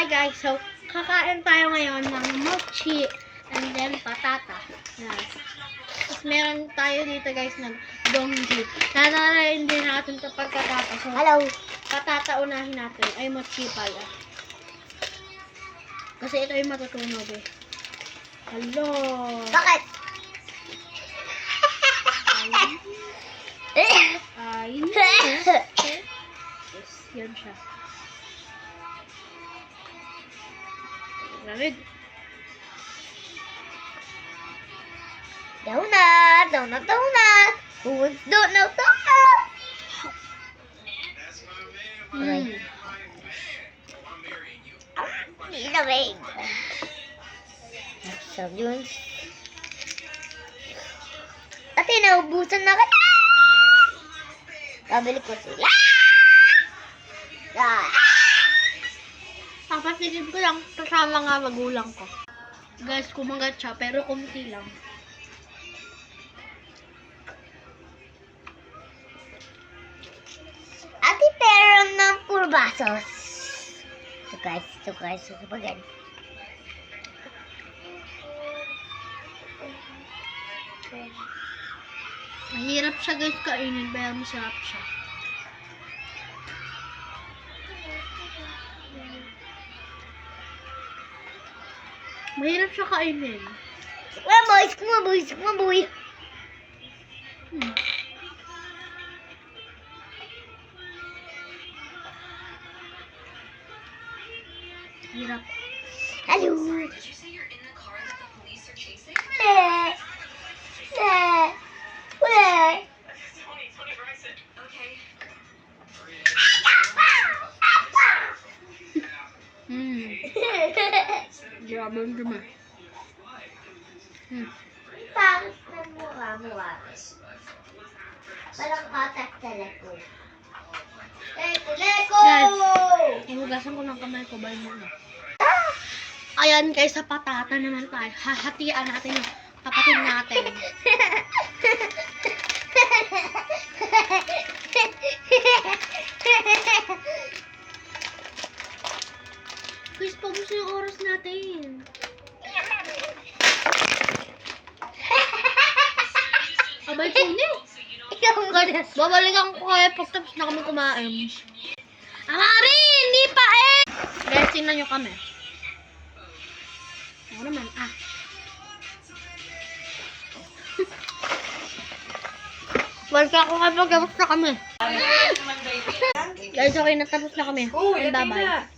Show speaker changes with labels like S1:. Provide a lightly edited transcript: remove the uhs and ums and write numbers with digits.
S1: Hi guys, so kakain tayo ngayon ng mochi and then patata. Yan. Tapos meron tayo dito guys ng dongji. Tatarayin din natin ito pagkatapos. So,
S2: Hello.
S1: patata unahin natin. Ay, mochi pala. Kasi ito yung matutunog eh. Hello.
S2: Bakit?
S1: Ay. Yes, yan siya. Lamig.
S2: Donut, donut, donut. Who wants donut, donut? Lamig. So, yun. Ate, naubusan na kita. Kabili ko sila.
S1: Papasilip ko lang kasama nga magulang ko. Guys, kumagat siya pero kunti lang.
S2: Ate, pero ng puro basos. Ito guys, ito pa gan.
S1: Mahirap siya guys kainin, pero masarap siya. Mahirap siya kainin.
S2: Kumaboy.
S1: Hirap.
S2: Hello.
S3: Did you say you're in the car that the police are chasing? Tony Bryson. Okay.
S1: Grabe yung dumi.
S2: Pangit na mukha mo. Parang katak talaga. Leko!
S1: Ihugasan ko ng kamay ko, bye muna. Ayan guys, sa patata naman tayo. Hahatian natin yung kapatid natin. Guys, pabos yung oras natin. Abay po niya. Babalikan ko kaya pagtapos na kami kumain. Amari! Hindi pa eh! Guys, tingnan nyo kami. Ako naman, Balik ako kapag tapos na kami. Guys, okay, natapos na kami. Bye-bye.